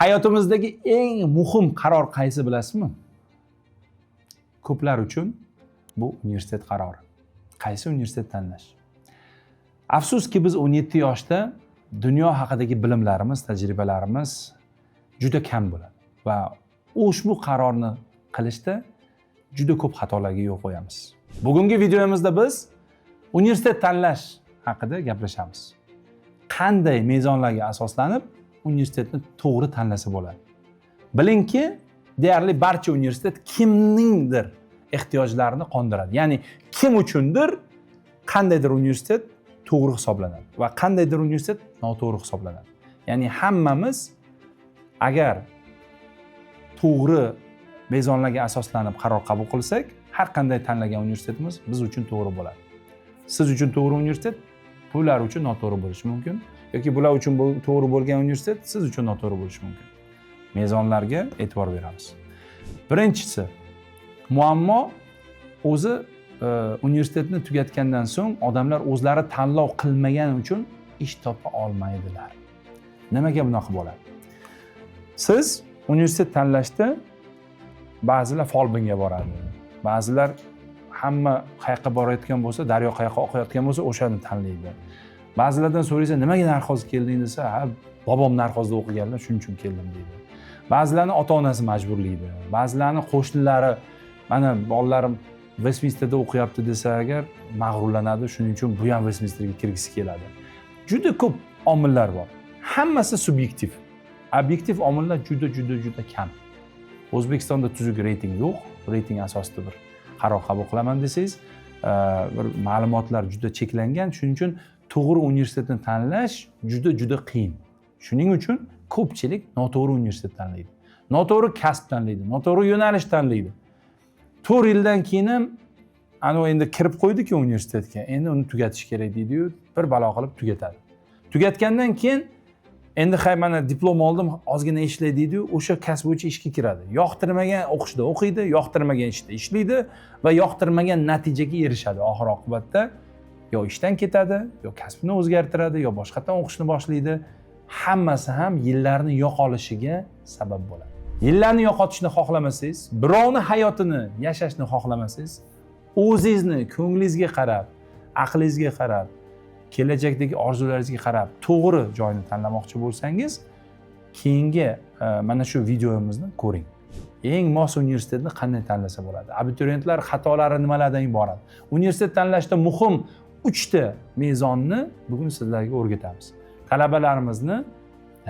Hayotimizdagi eng muhim qaror qaysi bilasizmi? Ko'plar uchun bu universitet qarori. Qaysi universitet tanlash? Afsuski biz 17 yoshda dunyo haqidagi bilimlarimiz, tajribalarimiz juda kam bo'ladi va ushbu qarorni qilishda juda ko'p xatolarga yo'l qo'yamiz. Bugungi videomizda biz universitet tanlash haqida gaplashamiz. Qanday mezonlarga asoslanib universitetni to'g'ri tanlasa bo'ladi? Bilingki, deyarli barcha universitet kimningdir ehtiyojlarini qondiradi. Ya'ni kim uchundir qandaydir universitet to'g'ri hisoblanadi va qandaydir universitet noto'g'ri hisoblanadi. Ya'ni hammamiz agar to'g'ri mezonlarga asoslanib qaror qabul qilsak, har qanday tanlagan universitetimiz biz uchun to'g'ri bo'ladi. Siz uchun to'g'ri universitet bular uchun noto'g'ri bo'lishi mumkin yoki bular uchun to'g'ri bo'lgan universitet siz uchun noto'g'ri bo'lishi mumkin. Mezonlarga e'tibor beramiz. Birinchisi, muammo o'zi universitetni tugatgandan so'ng odamlar o'zlari tanlov qilmagani uchun ish topa olmaydilar. Nimaga bunaqa bo'ladi? Siz universitet tanlashda ba'zilar folbinga boradi. Ba'zilar hamma qayoqqa borayotgan bo'lsa, daryo qayoqqa oqayotgan bo'lsa, o'shani tanlaydi. Ba'zilardan so'raysa, nimaga narxoz kelding desa, ha, bobom narxozda o'qiganlar, shuning uchun keldim deydi. Ba'zilarni ota-onasi majburlaydi. Ba'zilarni qo'shnilari, mana bolalarim Westminsterda o'qiyapti desa agar mag'rurlanadi, shuning uchun bu ham Westminsterga kirgisi keladi. Juda ko'p omillar bor. Hammasi subyektiv. Obyektiv omillar juda kam. O'zbekistonda tuzuk reyting yo'q. Reyting asosida bir qaror qabul qilaman desangiz, bir ma'lumotlar juda cheklangan, shuning uchun to'g'ri universitetni tanlash juda qiyin. Shuning uchun ko'pchilik noto'g'ri universitet tanlaydi. Noto'g'ri kasb tanlaydi, noto'g'ri yo'nalish tanlaydi. 4 yildan keyin ham endi kirib qo'ydi-ku universitetga, endi uni tugatish kerak deydi-yu, bir balo qilib tugatadi. Tugatgandan keyin endi mana diplom oldim, ozgina ishlay deydi-yu, o'sha kasb bo'yicha ishga kiradi. Yoqtirmagan o'qishda o'qiydi, yoqtirmagan ishda ishlaydi va yoqtirmagan natijaga erishadi. Oxir oqibatda yo ishdan ketadi, yo kasbini o'zgartiradi, yo boshqatdan o'qishni boshlaydi. Hammasi ham yillarni yo'qolishiga sabab bo'ladi. Yillarni yo'qotishni xohlamasangiz, birovni hayotini yashashni xohlamasangiz, o'zingizni ko'nglingizga qarab, aqlingizga qarab, kelajakdagi orzularingizga qarab to'g'ri joyni tanlamoqchi bo'lsangiz, keyingi mana shu videomizni ko'ring. Eng mos universitetni qanday tanlasa bo'ladi? Abituriyentlar xatolari nimalardan iborat? Universitet tanlashda muhim 3 ta mezonni bugun sizlarga o'rgatamiz. Talabalarimizni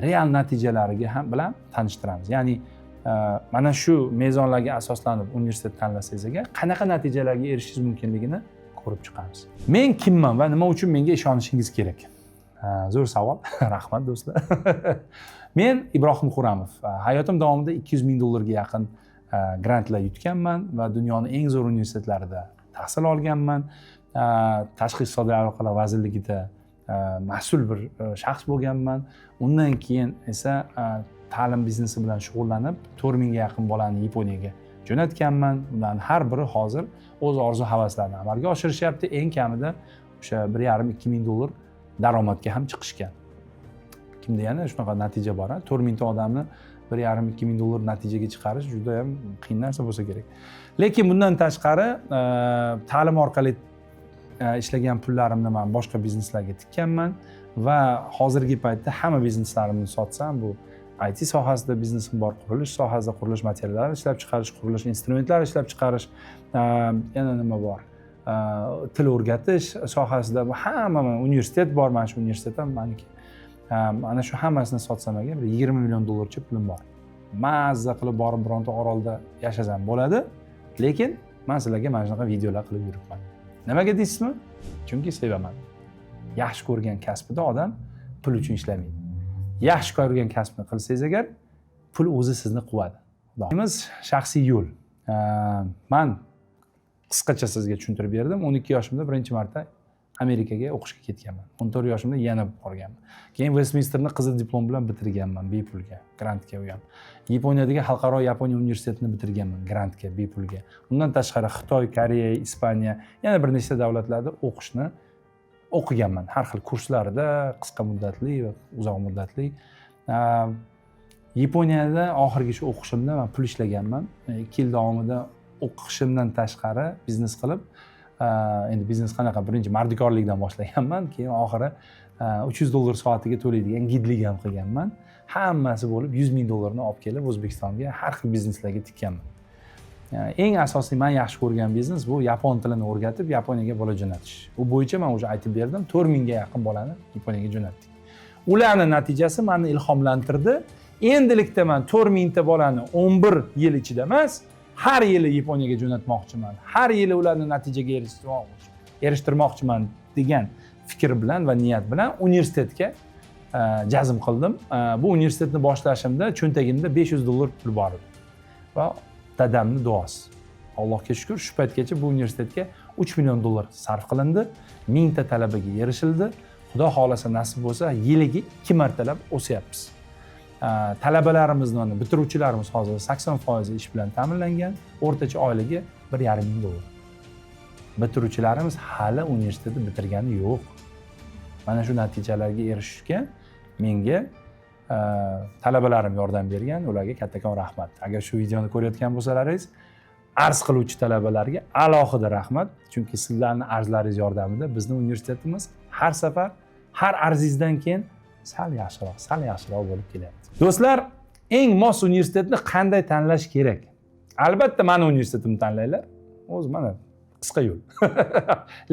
real natijalariga ham bilan tanishtiramiz. Ya'ni mana shu mezonlarga asoslanib universitet tanlasangiz agar qanaqa natijalarga erishishingiz mumkinligini ko'rib chiqamiz. Men kimman va nima uchun menga ishonishingiz kerak? Zo'r savol. Rahmat do'stlar. Men Ibrohim Quramov. Hayotim davomida 200 ming dollarga yaqin grantlar yutganman va dunyoning eng zo'r universitetlarida tahsil olganman. Tashqi iqtisodiy aloqalar vazirligida mas'ul bir shaxs bo'lganman. Undan keyin esa ta'lim biznesi bilan shug'ullanib 4 mingga yaqin bolani Yaponiyaga jo'natganman. Ularning har biri hozir o'z orzu havaslarini amalga oshirishyapti. Eng kamida o'sha 1,5-2 ming dollar daromadga ham chiqishgan. Kimda yana shunaqa natija bor, 4 mingta odamni 1,5-2 ming dollar natijaga chiqarish juda ham qiyin narsa bo'lsa kerak. Lekin bundan tashqari ta'lim orqali ishlagan pullarimni men boshqa bizneslarga tikkanman va hozirgi paytda hamma bizneslarimni sotsam, bu IT sohasida biznesim bor, qurilish sohasida qurilish materiallari ishlab chiqarish, qurilish instrumentlari ishlab chiqarish, yana nima bor? Til o'rgatish sohasida hamma universitet bor, mana shu universitet ham meniki. Mana shu hammasini sotsam agar 20 million dollarcha pulim bor. Mazza qilib borib bironta orolda yashasam bo'ladi, lekin men sizlarga mana shunaqa videolar qilib yuribman. Nimaga deysizmi? Chunki sevaman. Yaxshi ko'rgan kasbida odam pul uchun ishlamaydi. Yaxshi ko'rgan kasbni qilsangiz agar, pul o'zi sizni quvadi. Xudoimiz shaxsiy yo'l. Men qisqacha sizga tushuntirib berdim. 12 yoshimda birinchi marta Amerikaga o'qishga ketganman. 14 yoshimda yana borganman. Keyin Westminsterni qizil diplom bilan bitirganman bepulga, grantga u ham. Yaponiyadagi xalqaro Yaponiya universitetini bitirganman grantga, bepulga. Undan tashqari Xitoy, Koreya, Ispaniya, yana bir nechta davlatlarda o'qishni o'qiganman. Har xil kurslarda, qisqa muddatli va uzoq muddatli. Yaponiyada oxirgi shu o'qishimda men pul ishlaganman. 2 yil davomida o'qishimdan tashqari biznes qilib, endi biznes qanaqa, birinchi mardikorlikdan boshlaganman, keyin oxiri $300 soatiga to'laydigan gidlik ham qilganman. Hammasi bo'lib $100,000 olib kelib O'zbekistonga har xil bizneslarga tikkanman. Eng asosiy men yaxshi ko'rgan biznes bu yapon tilini o'rgatib Yaponiyaga bola jo'natish. U bo'yicha men o'zi aytib berdim, 4000 ga yaqin bolani Yaponiyaga jo'natdik. Ularning natijasi meni ilhomlantirdi. Endilikda men 4000 ta bolani 11 yil ichida emas, har yili Yaponiyaga jo'natmoqchiman. Har yili ularni natijaga erishtirmoqchiman degan fikr bilan va niyat bilan universitetga jazm qildim. Bu universitetni boshlashimda cho'ntagimda $500 pul bor edi. Va dadamning duosi. Allohga shukr, shu paytgacha bu universitetga $3 million sarf qilindi. 1000 ta talabaga erishildi. Xudo xolasa nasib bo'lsa, yiliga 2 martalab o'syapmiz. Talabalarimizni, bitiruvchilarimiz hozir 80% ish bilan ta'minlangan, o'rtacha oyligi $1,500. Bitiruvchilarimiz hali universitetni bitirgani yo'q. Mana shu natijalarga erishishga menga talabalarim yordam bergan, ularga kattakon rahmat. Agar shu videoni ko'rayotgan bo'lsalaringiz, arz qiluvchi talabalarga alohida rahmat, chunki sizlarning arzlaringiz yordamida bizning universitetimiz har safar, har arzingizdan keyin sal yaxshiroq bo'lib kelyapti. Do'stlar, eng mos universitetni qanday tanlash kerak? Albatta, meni universitetimni tanlanglar. O'zi mana qisqa yo'l.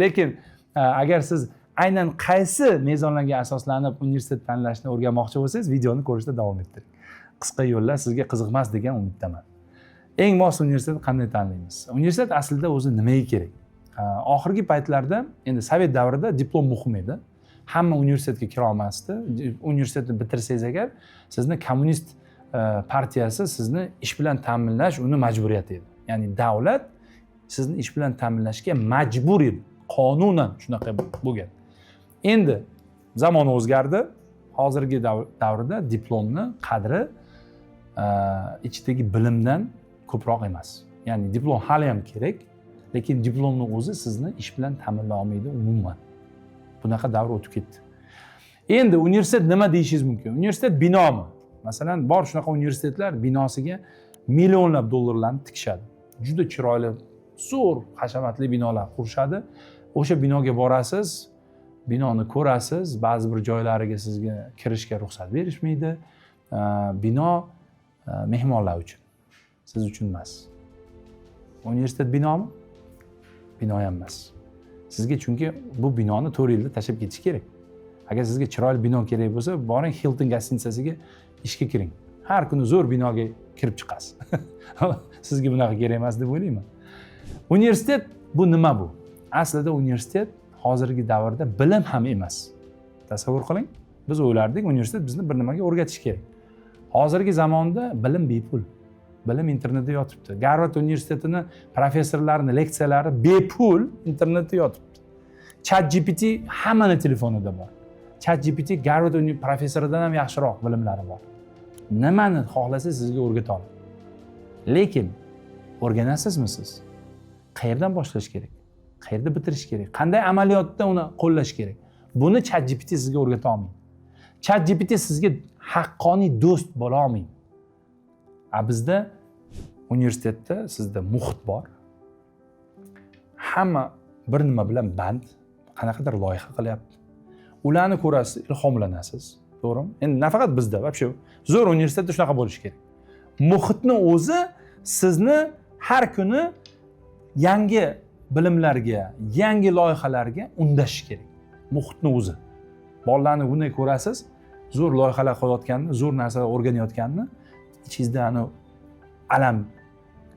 Lekin agar siz aynan qaysi mezonlarga asoslanib universitet tanlashni o'rganmoqchi bo'lsangiz, videoni ko'rishda davom ettiring. Qisqa yo'llar sizga qiziqmas degan umiddaman. Eng mos universitetni qanday tanlaymiz? Universitet aslida o'zi nimaga kerak? Oxirgi paytlarda, endi Sovet davrida diplom muhim edi. Hamma universitetga kira olmasdi. Universitetni bitirsangiz agar, sizni kommunist partiyasi sizni ish bilan ta'minlash uni majburiyati edi. Ya'ni davlat sizni ish bilan ta'minlashga majbur edi. Qonunan shunaqa bo'lgan. Endi zamon o'zgardi. Hozirgi davrda diplomni qadri ichidagi bilimdan ko'proq emas. Ya'ni diplom hali ham kerak, lekin diplomning o'zi sizni ish bilan ta'minlay olmaydi umuman. Bunaqa davr o'tib ketdi. Endi universitet nima deyishingiz mumkin? Universitet binomi? Masalan, bor shunaqa universitetlar binosiga millionlab dollarlarni tikishadi. Juda chiroyli, zo'r, hashamatli binolar qurishadi. O'sha binoga borasiz, binoni ko'rasiz, ba'zi bir joylariga sizga kirishga ruxsat berishmaydi. Bino mehmonlar uchun, siz uchun emas. Universitet binomi? Bino ham emas. Sizga chunki bu binoni 4 yilda tashlab ketish kerak. Agar sizga chiroyli bino kerak bo'lsa, boring Hilton gostinitsasiga ishga kiring. Har kuni zo'r binoga kirib chiqasiz. Sizga bunaqa kerak emas deb o'ylayman. Universitet bu nima bu? Aslida universitet hozirgi davrda bilim ham emas. Tasavvur qiling, biz o'ylardik universitet bizni bir nimaga o'rgatish kerak. Hozirgi zamonda bilim bepul. Bilim internetda yotibdi. Garvard universitetini professorlarining leksiyalari bepul internetda yotibdi. ChatGPT hammaning telefonida bor. ChatGPT Garvard professoridan ham yaxshiroq bilimlari bor. Nimani xohlasangiz sizga o'rgata oladi. Lekin o'rganasizmi siz? Qayerdan boshlash kerak? Qayerda bitirish kerak? Qanday amaliyotda uni qo'llash kerak? Buni ChatGPT sizga o'rgata olmaydi. ChatGPT sizga haqqoniy do'st bo'la olmaydi. Bizda universitetda sizda muhit bor. Hamma bir nima bilan band, qanaqadir loyiha qilyapti. Ularni ko'rasiz, ilhomlanasiz, to'g'rimi? Endi nafaqat bizda, вообще zo'r universitetda shunaqa bo'lishi kerak. Muhitni o'zi sizni har kuni yangi bilimlarga, yangi loyihalarga undashi kerak. Muhitni o'zi. Bolalarni bunday ko'rasiz, zo'r loyihalar qilayotganini, zo'r narsalar o'rganayotganini, ichingizda alam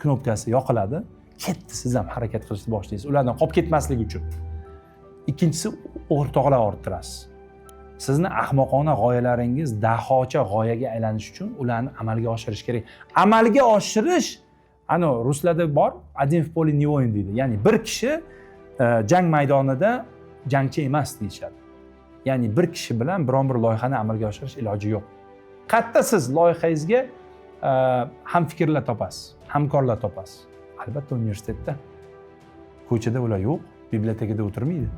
knopkasi yoqiladi. Ketdi, siz ham harakat qilishni boshlaysiz. Ulardan qolib ketmaslik uchun. Ikkinchisi, o'rtoqlar orttirasiz. Sizni ahmoqona g'oyalaringiz dahocha g'oyaga aylanish uchun ularni amalga oshirish kerak. Amalga oshirish, ruslarda bor, один в поле не воин deydi. Ya'ni bir kishi jang maydonida jangchi emas deyishadi. Ya'ni bir kishi bilan biron bir loyihani amalga oshirish iloji yo'q. Qayerda siz loyihangizga ham fikrlar topasiz, hamkorlar topasiz. Albatta universitetda. Ko'chada ular yo'q, bibliotekada o'tirmaydi.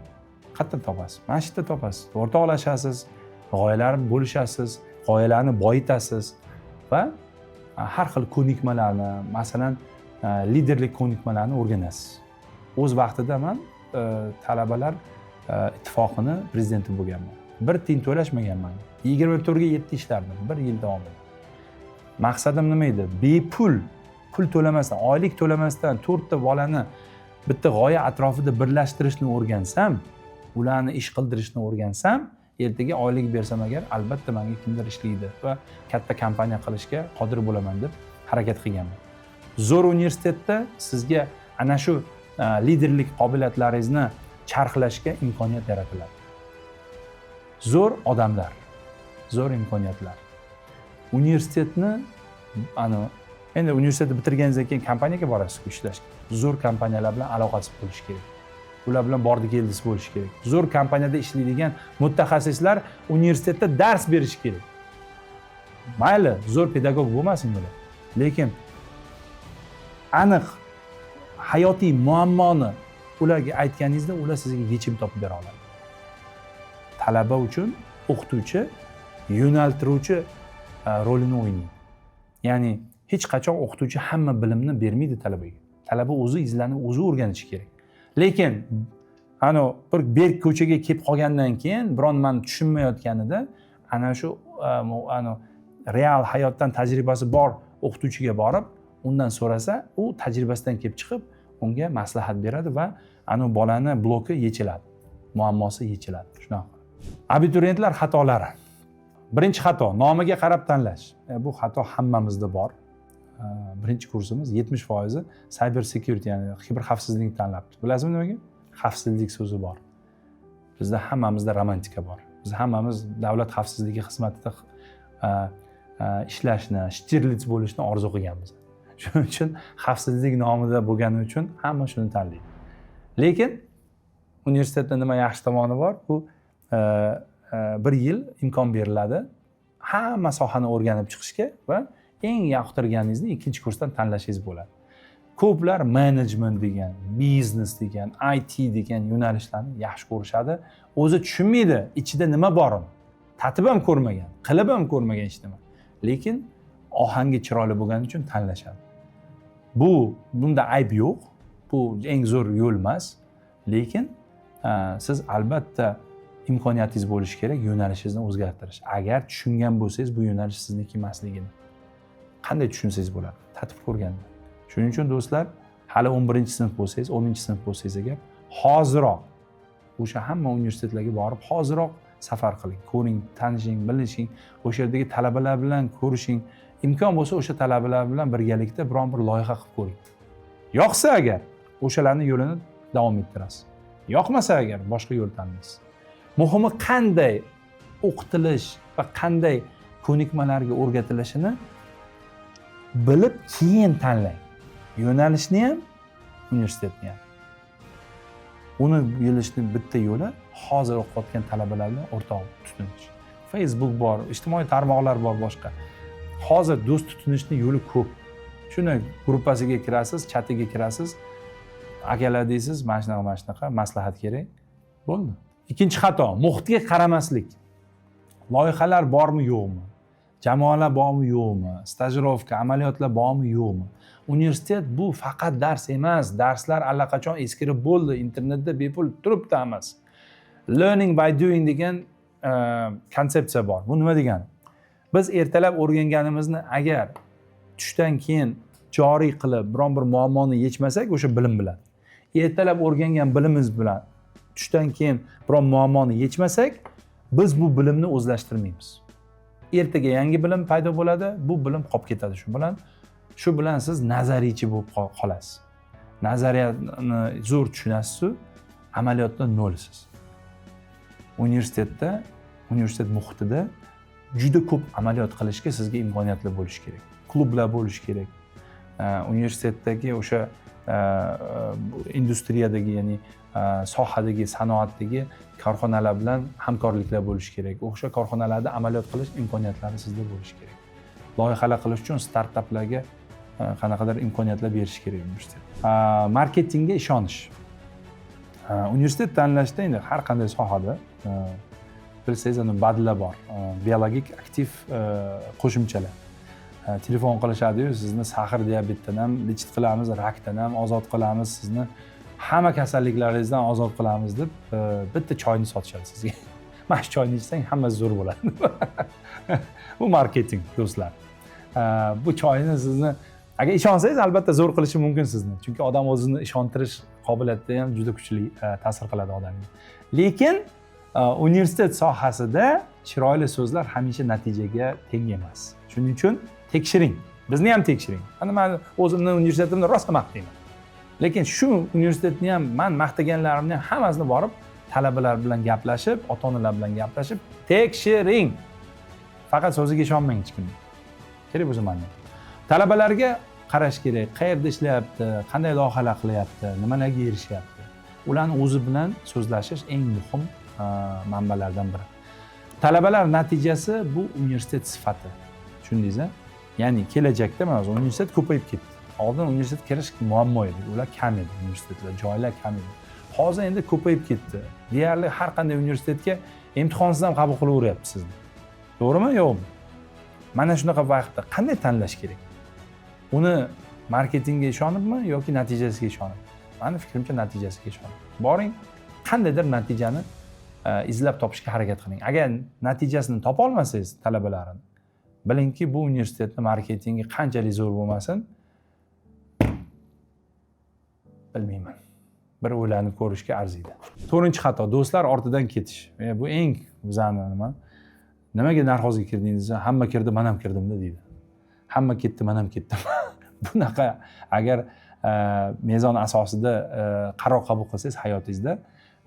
Qayerda topasiz? Masjidda topasiz. O'rtoqlashasiz, g'oyalarni bo'lishasiz, g'oyalarni boyitasiz. va har xil ko'nikmalarni, masalan, liderlik ko'nikmalarini o'rganasiz. O'z vaqtida men talabalar ittifoqini prezidenti bo'lganman. Bir tiyin to'lashmaganman. 24 ga 7 ishlardim 1 yil davomida. Maqsadim nima edi? Bepul pul to'lamasdan, oylik to'lamasdan 4 ta bolani bitta g'oya atrofida birlashtirishni o'rgansam, ularni ish qildirishni o'rgansam, ertaga oylik bersam agar albatta menga kimdir ishlaydi va katta kompaniya qilishga qodir bo'laman deb harakat qilganman. Zo'r universitetda sizga ana shu liderlik qobiliyatlaringizni charxlashga imkoniyat yaratiladi. Zo'r odamlar, zo'r imkoniyatlar. Universitetni endi universitetni bitirganingizdan keyin kompaniyaga borasiz ishlashga. Zo'r kompaniyalar bilan aloqasiz bo'lish kerak. Ular bilan bordi-keldisi bo'lish kerak. Zo'r kompaniyada ishlaydigan mutaxassislar universitetda dars berish kerak. Mayli, zo'r pedagog bo'lmasin ular, lekin aniq hayotiy muammoni ularga aytganingizda ular sizga yechim topib bera oladi. Talaba uchun o'qituvchi, yo'naltiruvchi rolini o'ynaydi. Ya'ni hech qachon o'qituvchi hamma bilimni bermaydi talabaga. Talaba o'zi izlanib, o'zi o'rganishi kerak. Lekin bir berk ko'chaga kelib qolgandan keyin biron man tushunmayotganida ana shu real hayotdan tajribasi bor o'qituvchiga borib, undan so'rasa, u tajribasidan kelib chiqib, unga maslahat beradi va bolani bloki yechiladi, muammosi yechiladi. Shunaqa. Abituriyentlar xatolari. Birinchi xato nomiga qarab tanlash. Bu xato hammamizda bor. Birinchi kursimiz 70% cyber security, ya'ni kiber xavfsizlikni tanlabdi. Bilasizmi nimaga? Xavfsizlik so'zi bor. Bizda hammamizda romantika bor. Biz hammamiz davlat xavfsizligi xizmatida ishlashni, shtirlits bo'lishni orzu qilganmiz. Shuning uchun xavfsizlik nomida bo'lgani uchun hamma shuni tanlaydi. Lekin universitetda nima yaxshi tomoni bor? Bu 1 yil imkon beriladi hamma sohani o'rganib chiqishga va eng yoqtirganingizni 2-kursdan tanlashingiz bo'ladi. Ko'plar management degan, biznes degan, IT degan yo'nalishlarni yaxshi ko'rishadi. O'zi tushunmaydi, ichida nima borini. Tatib ham ko'rmagan, qilib ham ko'rmagan hech nima. Lekin ohangi chiroyli bo'lgani uchun tanlashadi. Bunda ayb yo'q. Bu eng zo'r yo'l emas. Lekin siz albatta imkoniyatingiz bo'lishi kerak yo'nalishingizni o'zgartirish. Agar tushungan bo'lsangiz, bu yo'nalish sizniki emasligini qanday tushunsangiz bo'ladi? Tatib ko'rganda. Shuning uchun do'stlar, hali 11-sinf bo'lsangiz, 10-sinf bo'lsangiz agar hoziroq o'sha hamma universitetlarga borib, hoziroq safar qiling, ko'ring, tanishing, bilishing, o'sha yerdagi talabalar bilan ko'rishing. Imkon bo'lsa o'sha talabalar bilan birgalikda biron bir loyiha qilib ko'ring. Yoqsa agar o'shalarning yo'lini davom ettirasiz. Yoqmasa agar boshqa yo'l tanlaysiz. Muhimi qanday o'qitilish va qanday ko'nikmalarga o'rgatilishini bilib keyin tanlang. Yo'nalishni ham, universitetni ham. Uni yo'lishni bitta yo'li hozir o'qiyotgan talabalar bilan o'rtoq tutunish. Facebook bor, ijtimoiy tarmoqlar bor boshqa. Hozir do'st tutinishni yo'li ko'p. Shuni gruppasiga kirasiz, chatiga kirasiz, akalar deysiz, mana shunaqa maslahat kerak. Bo'ldi. Ikkinchi xato, muhitga qaramaslik. Loyihalar bormi, yo'qmi? Jamoalar bormi, yo'qmi? Stajirovka, amaliyotlar bormi, yo'qmi? Universitet bu faqat dars emas. Darslar allaqachon eskirib bo'ldi. Internetda bepul turibdi emas. Learning by doing degan konsepsiya bor. Bu nima degani? Biz ertalab o'rganganimizni agar tushdan keyin joriy qilib biron bir muammoni yechmasak, o'sha bilim bilan. Ertalab o'rgangan bilimimiz bilan tushdan keyin biron muammoni yechmasak, biz bu bilimni o'zlashtirmaymiz. Ertaga yangi bilim paydo bo'ladi, bu bilim qolib ketadi shu bilan siz nazariychi bo'lib qolasiz. Nazariyani zo'r tushunasiz-ku, amaliyotda nolsiz. Universitet muhitida juda ko'p amaliyot qilishga sizga imkoniyatlar bo'lishi kerak. Klublar bo'lishi kerak. Universitetdagi o'sha industriyadagi, ya'ni sohadagi, sanoatdagi korxonalar bilan hamkorliklar bo'lishi kerak. O'sha korxonalarda amaliyot qilish imkoniyatlari sizda bo'lishi kerak. Loyihalar qilish uchun startaplarga qanaqadir imkoniyatlar berish kerak universitet. Marketingga ishonish. Universitet tanlashda endi har qanday sohada bilsangiz, badlar bor. Biologik aktiv qo'shimchalar. telefon qilishadi-yu, sizni sahar diabetdan ham, lichit qilamiz, rakdan ham ozod qilamiz, sizni hamma kasalliklaringizdan ozod qilamiz deb bitta choyni sotishadi sizga. Mana shu choyni ichsang hammasi zo'r bo'ladi. Bu marketing, do'stlar. Bu choyni sizni agar ishonsangiz albatta zo'r qilishi mumkin sizni. Chunki odam o'zini ishontirish qobiliyati ham juda kuchli ta'sir qiladi odamga. Lekin universitet sohasida chiroyli so'zlar hamisha natijaga teng emas. Shuning uchun tekshiring. Bizni ham tekshiring. Ana men o'zimni universitetimni rosa maqtayman. Lekin shu universitetni ham men maqtaganlarimni ham hammasini borib talabalar bilan gaplashib, ota-onalar bilan gaplashib tekshiring. Faqat so'ziga ishonmang hech kimga. Kerak bo'lsa menda. Talabalarga qarash kerak, qayerda ishlayapti, qanday loyihalar qilyapti, nimalarga erishyapti. Ularni o'zi bilan so'zlashish eng muhim manbalardan biri. Talabalar natijasi bu universitet sifati. Tushundingiz-a? Ya'ni kelajakda mana universitet ko'payib ketdi. Oldin universitet kirish muammo edi. Ular kam edi, universitetlar, joylar kam edi. Hozir endi ko'payib ketdi. Deyarli har qanday universitetga imtihonsiz ham qabul qilaveryapti sizni. To'g'rimi, yo'qmi? Mana shunaqa vaqtda qanday tanlash kerak? Uni marketingga ishonibmi yoki natijasiga ishonib? Meni fikrimcha natijasiga ishonib. Boring, qandaydir natijani izlab topishga harakat qiling. Agar natijasini topa olmasangiz talabalarini, bilingki bu universitetning marketingi qanchalik zo'r bo'lmasin, bilmayman. Bir o'ylanib ko'rishga arziydi. 4-xato, do'stlar ortidan ketish. Bu eng bizani nima? Nimaga narxozga kirdingiz? Hamma kirdi, men ham kirdim-da deydi. Hamma ketdi, men ham ketdim. Bunaqa agar mezon asosida qaror qabul qilsangiz hayotingizda,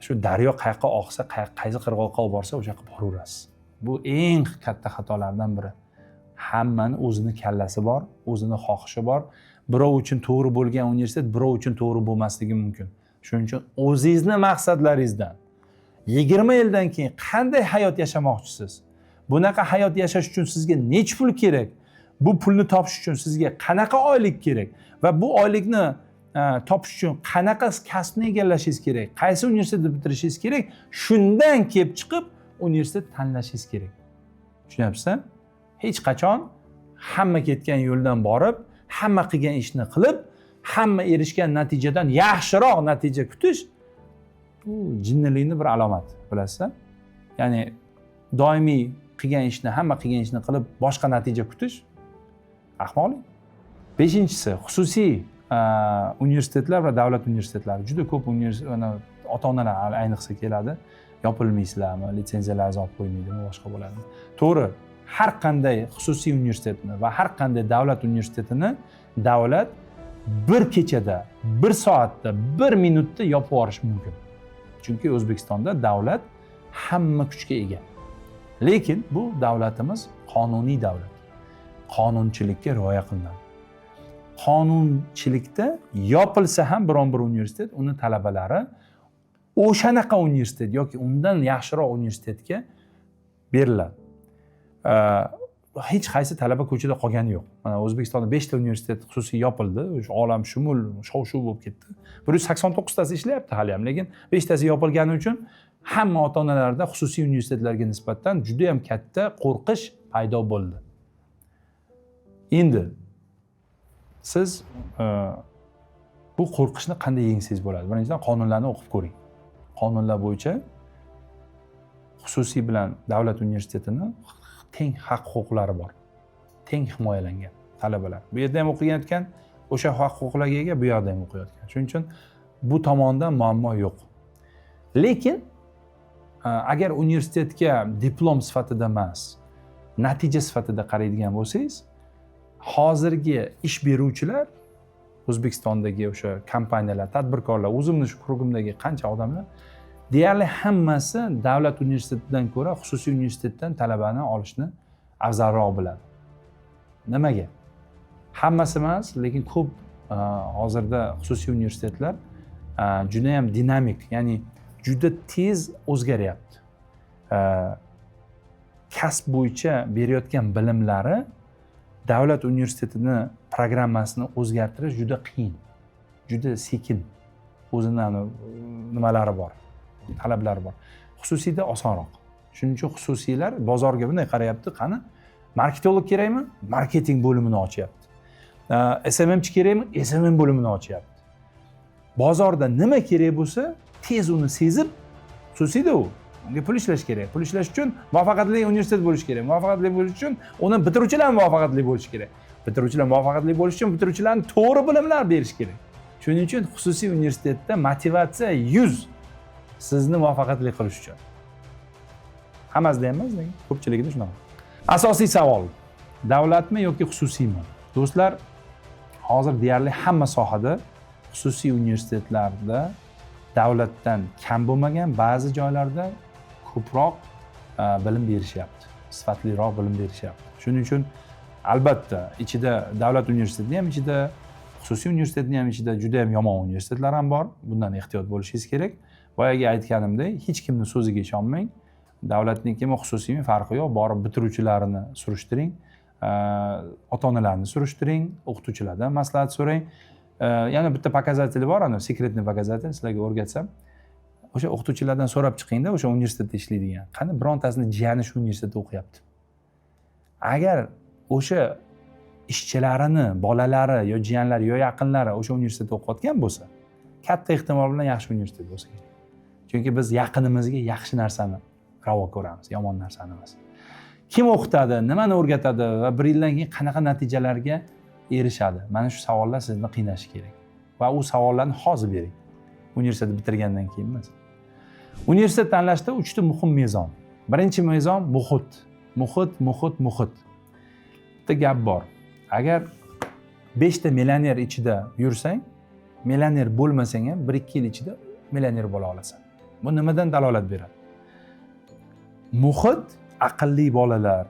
shu daryo qayoqqa oqsa, qaysi qirg'oqqa borsa, o'sha yoqqa boraverasiz. Bu eng katta xatolardan biri. Hammani o'zini kallasi bor, o'zini xohishi bor. Birov uchun to'g'ri bo'lgan universitet birov uchun to'g'ri bo'lmasligi mumkin. Shuning uchun o'zingizning maqsadlaringizdan 20 yildan keyin qanday hayot yashamoqchisiz? Bunaqa hayot yashash uchun sizga nechta pul kerak? Bu pulni topish uchun sizga qanaqa oylik kerak? Va bu oylikni topish uchun qanaqa kasbni egallashingiz kerak? Qaysi universitetni bitirishingiz kerak? Shundan kelib chiqib universitet tanlashingiz kerak. Tushunyapsizmi? Hech qachon hamma ketgan yo'ldan borib, hamma qilgan ishni qilib, hamma erishgan natijadan yaxshiroq natija kutish bu jinnilikning bir alomati, bilasizmi? Ya'ni doimiy qilgan ishni, hamma qilgan ishni qilib boshqa natija kutish ahmoqlik. 5-inchisi, xususiy universitetlar va davlat universitetlari juda ko'p ota-onalar ayniqsa keladi. Yopilmaysizlarmi, litsenziyalarni olib qo'ymaydimi, boshqa bo'ladimi? To'g'ri, har qanday xususiy universitetni va har qanday davlat universitetini davlat bir kechada, bir soatda, bir minutda yopib yuborish mumkin. Chunki O'zbekistonda davlat hamma kuchga ega. Lekin bu davlatimiz qonuniy davlat. Qonunchilikka rioya qilinadi. Qonunchilikda yopilsa ham biron bir universitet, uni talabalari o'shanaqa universitet yoki undan yaxshiroq universitetga beriladi. Hech qaysi talaba ko'chada qolgani yo'q. Mana O'zbekistonda 5 ta universitet xususiy yopildi, o'sha olam shumul shov-shuv bo'lib ketdi. 189 tasi ishlayapti hali ham, lekin 5 tasi yopilgani uchun hamma ota-onalarda xususiy universitetlarga nisbatan juda ham katta qo'rqish paydo bo'ldi. Endi siz bu qo'rqishni qanday yengsangiz bo'ladi? Birinchidan qonunlarni o'qib ko'ring. Qonunlar bo'yicha xususiy bilan davlat universitetini teng haq-huquqlari bor. Teng himoyalangan talabalar. Bu yerda ham o'qiyotgan, o'sha haq-huquqlarga ega, bu yerda ham o'qiyotgan. Shuning uchun bu tomondan muammo yo'q. Lekin agar universitetga diplom sifatida emas, natija sifatida qaraydigan bo'lsangiz, hozirgi ish beruvchilar, O'zbekistondagi o'sha kompaniyalar, tadbirkorlar, o'zimning shu krugimdagi qancha odamlar deyarli hammasi davlat universitetidan ko'ra xususiy universitetdan talabani olishni afzalroq biladi. Nimaga? Hammasi emas, lekin ko'p hozirda xususiy universitetlar juda ham dinamik, ya'ni juda tez o'zgaryapti. Kasb bo'yicha berayotgan bilimlari davlat universitetini programmasini o'zgartirish juda qiyin, juda sekin. O'zining nimalari bor, talablari bor. Xususiyda osonroq. Shuning uchun xususiylar bozorga bunday qarayapti, qani Marketolog kerakmi? Marketing bo'limini ochyapti. SMMchi kerakmi? SMM bo'limini ochyapti. Bozorda nima kerak bo'lsa, tez uni sezib, xususiyda u. Unga pul ishlash kerak. Pul ishlash uchun muvaffaqiyatli universitet bo'lish kerak. Muvaffaqiyatli bo'lish uchun uni bitiruvchilar muvaffaqiyatli bo'lishi kerak. Bitiruvchilar muvaffaqiyatli bo'lish uchun bitiruvchilarga to'g'ri bilimlar berish kerak. Shuning uchun xususiy universitetda motivatsiya 100 sizni muvaffaqiyatli qilish uchun. Hammasida ham emas, lekin ko'pchiligida shunaqa. Asosiy savol: davlatmi yoki xususiymi? Do'stlar, hozir deyarli hamma sohada xususiy universitetlarda davlatdan kam bo'lmagan, ba'zi joylarda ko'proq bilim berishyapti, sifatliroq bilim berishyapti. Shuning uchun albatta ichida davlat universiteti ham ichida, xususiy universitetning ham ichida juda ham yomon universitetlar ham bor. Bundan ehtiyot bo'lishingiz kerak. Boyagi aytganimdek, hech kimning so'ziga ishonmang. Davlatnikimi, xususiymi farqi yo'q. Borib bitiruvchilarini surishtiring, ota-onalarni surishtiring, o'qituvchilardan maslahat so'rang. Yana bitta pokazateli bor, ana sekretniy pokazatelь sizlarga o'rgatsam. O'sha o'qituvchilardan so'rab chiqingda, o'sha universitetda ishlaydigan. Qani birontasini jiyani shu universitetda o'qiyapti. Agar o'sha ishchilarini, bolalari yo jiyanlari yo yaqinlari o'sha universitetda o'qiyotgan bo'lsa, katta ehtimol bilan yaxshi universitet bo'lsa kerak. Chunki biz yaqinimizga yaxshi narsani ravo ko'ramiz, yomon narsani emas. Kim o'qitadi, nimani o'rgatadi va bir yildan keyin qanaqa natijalarga erishadi? Mana shu savollar sizni qiynashi kerak. Va u savollarni hozir bering. Universitetni bitirgandan keyin emas. Universitet tanlashda 3 ta muhim mezon. Birinchi mezon muhit. Muhit. Bitta gap bor. Agar 5 ta millioner ichida yursang, millioner bo'lmasang ham 1-2 yil ichida millioner bo'la olasan. Bu nimadan dalolat beradi? Muhit aqlli bolalar,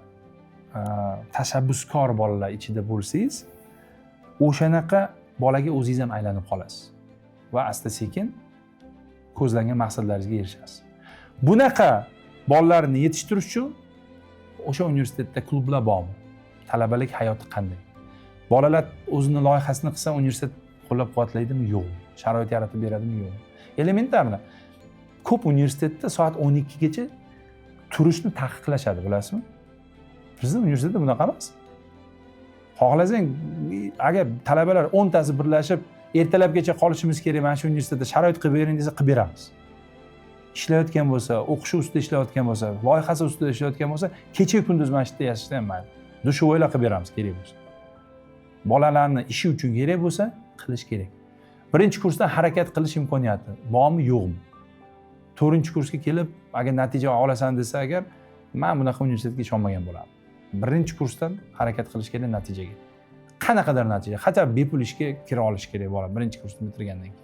tashabbuskor bolalar ichida bo'lsangiz, o'shanaqa bolaga o'zingiz ham aylanib qolasiz va asta-sekin ko'zlangan maqsadlaringizga erishasiz. Bunaqa bolalarni yetishtirish uchun o'sha universitetda klublar bormi? Talabalik hayoti qanday? Bolalar o'zini loyihasini qilsa, universitet qo'llab-quvvatlaydimi? Yo'q. Sharoit yaratib beradimi? Yo'q. Elementarmi? Ko'p universitetda soat 12 gacha turishni taqiqlashadi, bilasizmi? Bizning universitetda bunaqa emas. Xohlasang, agar talabalar 10 tasi birlashib ertalabgacha qolishimiz kerak, mana shu universitetda sharoit qilib bering desa, qilib beramiz. Ishlayotgan bo'lsa, o'qishi ustida ishlayotgan bo'lsa, loyihasi ustida ishlayotgan bo'lsa, kecha kunduz mana shu yerda yashashda ham mayli. Dushovoylar qilib beramiz kerak bo'lsa. Bolalarni ishi uchun kerak bo'lsa, qilish kerak. Birinchi kursdan harakat qilish imkoniyati bormi, yo'qmi? 4-kursga kelib, agar natija olasan desa agar, men bunaqa universitetga ishonmagan bo'lardim. Birinchi kursdan harakat qilish kerak natijaga. Qanaqadir natija, hatto bepul ishga kira olish kerak bola birinchi kursni bitirgandan keyin.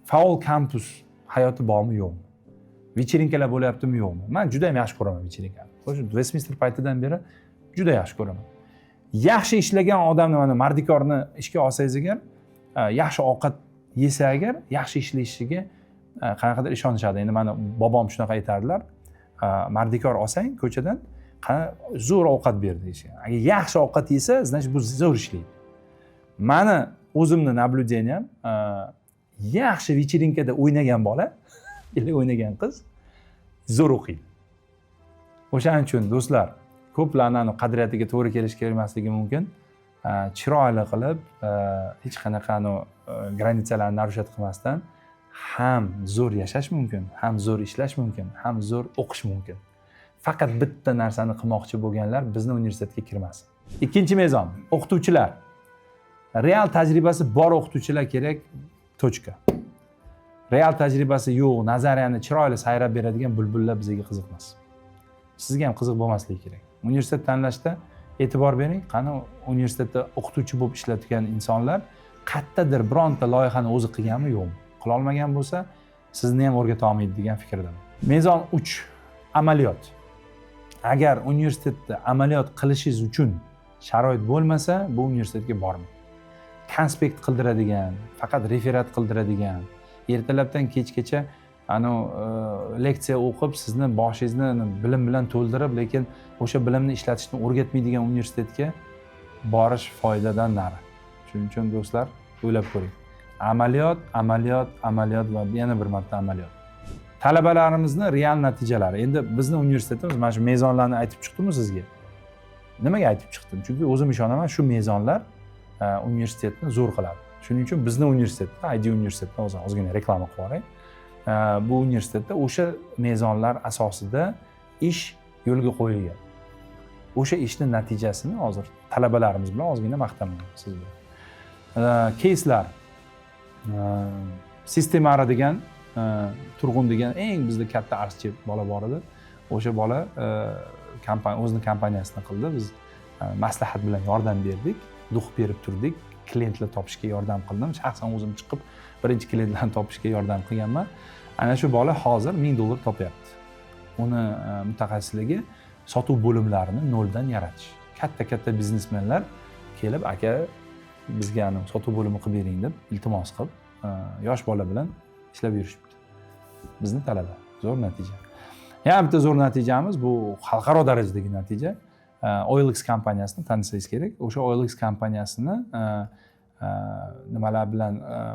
Faol kampus hayoti bormi, yo'qmi? Vechirinkalar bo'lyaptimi, yo'qmi? Men juda ham yaxshi ko'raman vechirinkalarni. O'sha Westminster paytidan beri juda yaxshi ko'raman. Yaxshi ishlagan odamni, mana mardikorni ishga olsangiz agar, yaxshi ovqat yesa agar, yaxshi ishlashiga qanaqadir ishonishadi. Endi meni bobom shunaqa aytardilar. Mardikor olsang ko'chadan, zo'r ovqat ber deyishgan. Agar yaxshi ovqat yesa, значит bu zo'r ishlaydi. Meni o'zimni naблюдением, yaxshi вечerinkada o'ynagan bola, yoki o'ynagan qiz zo'r o'qiydi. O'shaning uchun do'stlar, ko'plarning qadriyatiga to'g'ri kelish kelmasligi mumkin. Chiroyli qilib, hech qanaqa granitsalarni narushat qilmasdan ham zo'r yashash mumkin, ham zo'r ishlash mumkin, ham zo'r o'qish mumkin. Faqat bitta narsani qilmoqchi bo'lganlar bizning universitetga kirmasin. Ikkinchi mezon, o'qituvchilar. Real tajribasi bor o'qituvchilar kerak. Tochka. Real tajribasi yo'q, nazariyani chiroyli sayrab beradigan bulbullar bizga qiziq emas. Sizga ham qiziq bo'lmasligi kerak. Universitet tanlashda e'tibor bering, qani universitetda o'qituvchi bo'lib ishlayotgan insonlar qayerdadir bironta loyihani o'zi qilganmi, yo'qmi? Qila olmagan bo'lsa, sizni ham o'rgata olmaydi degan fikrdaman. Mezon 3, amaliyot. Agar universitetda amaliyot qilishingiz uchun sharoit bo'lmasa, bu universitetga bormang. Konspekt qildiradigan, faqat referat qildiradigan, ertalabdan kechgacha leksiya o'qib, sizni boshingizni bilim bilan to'ldirib, lekin o'sha bilimni ishlatishni o'rgatmaydigan universitetga borish foydadan nari. Shuning uchun do'stlar, o'ylab ko'ring. Amaliyot va yana bir marta amaliyot. Talabalarimizni real natijalari. Endi bizning universitetimiz mana shu mezonlarni aytib chiqdimmi sizga? Nimaga aytib chiqdim? Chunki o'zim ishonaman, shu mezonlar universitetni zo'r qiladi. Shuning uchun bizni universitetda, ID universitetda ozgina reklama qilib yuboray. Bu universitetda o'sha mezonlar asosida ish yo'lga qo'yilgan. O'sha ishning natijasini hozir talabalarimiz bilan ozgina maqtamayman siz bilan. Keyslar, Sistemara degan, Turg'un degan eng bizda katta arschi bola bor edi. O'sha bola o'zini kompaniyasini qildi. Biz maslahat bilan yordam berdik, duq berib turdik, klientlar topishga yordam qildim. Shaxsan o'zim chiqib birinchi klientlarni topishga yordam qilganman. Ana shu bola hozir $1000 topyapti. Uni mutaxassisligi sotuv bo'limlarini noldan yaratish. Katta biznesmenlar kelib, aka bizga sotuv bo'limi qilib bering deb iltimos qilib, yosh bola bilan ishlab yurishibdi. Bizni talaba, zo'r natija. Yana bitta zo'r natijamiz bu xalqaro darajadagi natija. OLX kompaniyasini tanisangiz kerak. O'sha OLX kompaniyasini nimalar bilan,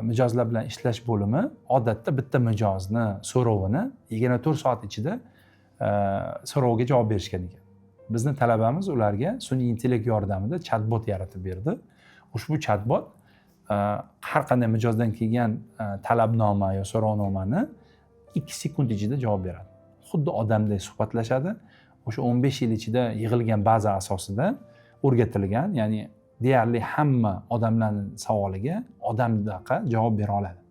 mijozlar bilan ishlash bo'limi odatda bitta mijozni so'rovini 24 soat ichida so'rovga javob berishgan ekan. Bizning talabamiz ularga sun'iy intellekt yordamida chatbot yaratib berdi. Ushbu chatbot har qanday mijozdan kelgan talabnoma yo so'rovnomani 2 sekund ichida javob beradi. Xuddi odamdek suhbatlashadi. O'sha 15 yil ichida yig'ilgan baza asosida o'rgatilgan, ya'ni deyarli hamma odamlarning savoliga odamdaqa javob bera oladi.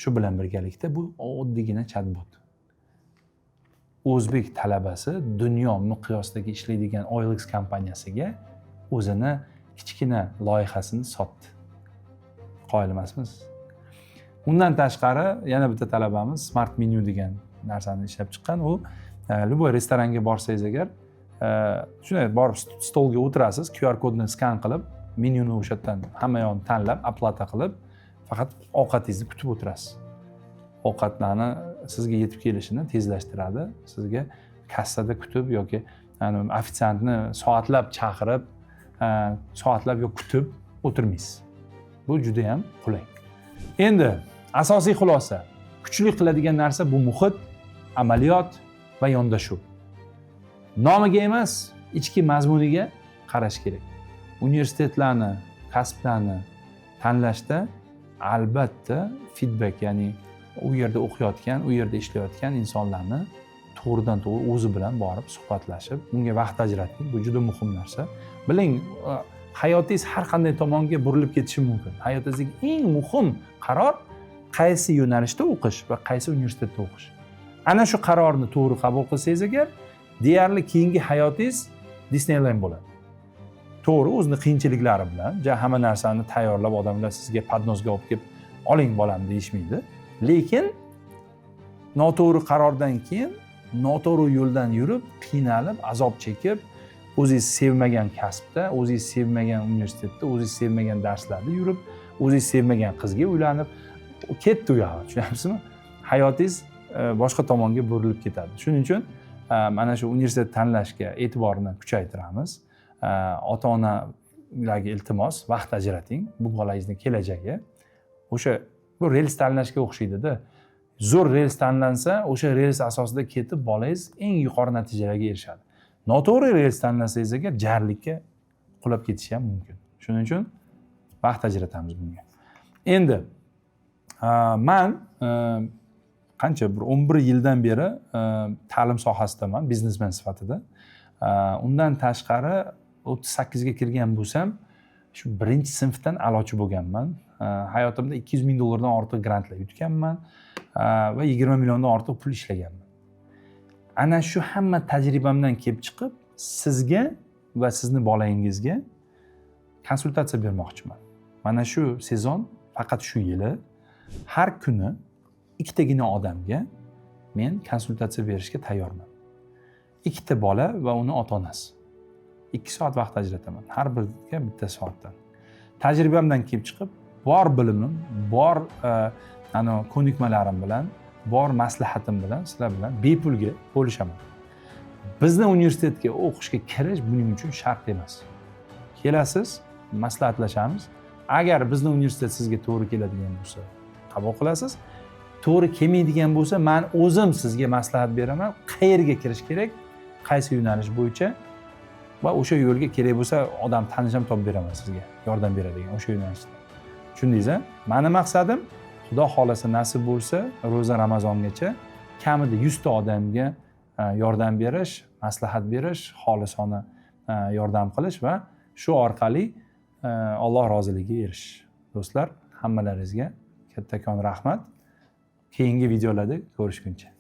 Shu bilan birgalikda bu oddiygina chatbot. O'zbek talabasi dunyo miqyosidagi ishlaydigan OLX kompaniyasiga o'zini kichkina loyihasini sotdi. Qoyil emasmiz. Undan tashqari yana bitta talabamiz Smart Menu degan narsani ishlab chiqqan. U любой restoranga borsangiz agar shunday borib stolga o'tirasiz, QR kodni skan qilib, menyuni o'sha yerdan hamma yoqni tanlab, oplata qilib, faqat ovqatingizni kutib o'tirasiz. Ovqatlarni sizga yetib kelishini tezlashtiradi. Sizga kassada kutib yoki ofitsiantni soatlab chaqirib, soatlab yo kutib o'tirmaysiz. Bu juda ham qulay. Endi asosiy xulosa, kuchli qiladigan narsa bu muhit, amaliyot va yondashuv. Nomiga emas, ichki mazmuniga qarash kerak. Universitetlarni, kasblarni tanlashda albatta feedback, ya'ni u yerda o'qiyotgan, u yerda ishlayotgan insonlarni to'g'ridan to'g'ri o'zi bilan borib suhbatlashib, unga vaqt ajrating. Bu juda muhim narsa. Biling, hayotingiz har qanday tomonga burilib ketishi mumkin. Hayotingizdagi eng muhim qaror qaysi yo'nalishda o'qish va qaysi universitetda o'qish. Ana shu qarorni to'g'ri qabul qilsangiz agar, deyarli keyingi hayotingiz Disneyland bo'ladi. To'g'ri, o'zining qiyinchiliklari bilan, hamma narsani tayyorlab odamlar sizga podnosga olib kelib, oling bolam deyishmaydi. Lekin noto'g'ri qarordan keyin noto'g'ri yo'ldan yurib, qiynalib, azob chekib, o'zingiz sevmagan kasbda, o'zingiz sevmagan universitetda, o'zingiz sevmagan darslarda yurib, o'zingiz sevmagan qizga uylanib, ketdi u yoqqa, tushunamizmi? Hayotingiz boshqa tomonga burilib ketadi. Shuning uchun mana shu universitet tanlashga e'tiborni kuchaytiramiz. Ota-onalarga iltimos, vaqt ajrating. Bu bolangizning kelajagi. O'sha bu rels tanlashga o'xshaydi-da. Zo'r rels tanlansa, o'sha rels asosida ketib bolangiz eng yuqori natijalarga erishadi. Noto'g'ri rels tanlasangiz agar jarlikka qulab ketishi ham mumkin. Shuning uchun vaqt ajratamiz bunga. Endi men qancha bir 11 yildan beri ta'lim sohasidaman, biznesmen sifatida. Undan tashqari 38 ga kirgan bo'lsam, shu birinchi sinfdan a'lochi bo'lganman. Hayotimda $200,000 dan ortiq grantlar yutganman va 20 milliondan ortiq pul ishlaganman. Ana shu hamma tajribamdan kelib chiqib, sizga va sizni bolangizga konsultatsiya bermoqchiman. Mana shu sezon, faqat shu yili har kuni ikkitagina odamga men konsultatsiya berishga tayyorman. Ikkita bola va uni ota-onasi. 2 soat vaqt ajrataman. Har biriga bitta soatdan. Tajribamdan kelib chiqib, bor bilimim, bor ko'nikmalarim bilan, bor maslahatim bilan sizlar bilan bepulga bo'lishaman. Bizni universitetga o'qishga kirish buning uchun shart emas. Kelasiz, maslahatlashamiz. Agar bizni universitet sizga to'g'ri keladigan bo'lsa, qabul qilasiz. To'g'ri kelmaydigan bo'lsa, men o'zim sizga maslahat beraman, qayerga kirish kerak, qaysi yo'nalish bo'yicha va o'sha yo'lga kerak bo'lsa odam tanish ham topib beraman sizga, yordam beradigan o'sha yo'nalishda. Tushundingiz-a? Mani maqsadim, Xudo xolasa nasib bo'lsa, ro'za Ramazongacha kamida 100 ta odamga yordam berish, maslahat berish, xolisona yordam qilish va shu orqali Alloh roziligiga erishish. Do'stlar, hammalaringizga kattakon rahmat. Keyingi videolarda ko'rishguncha.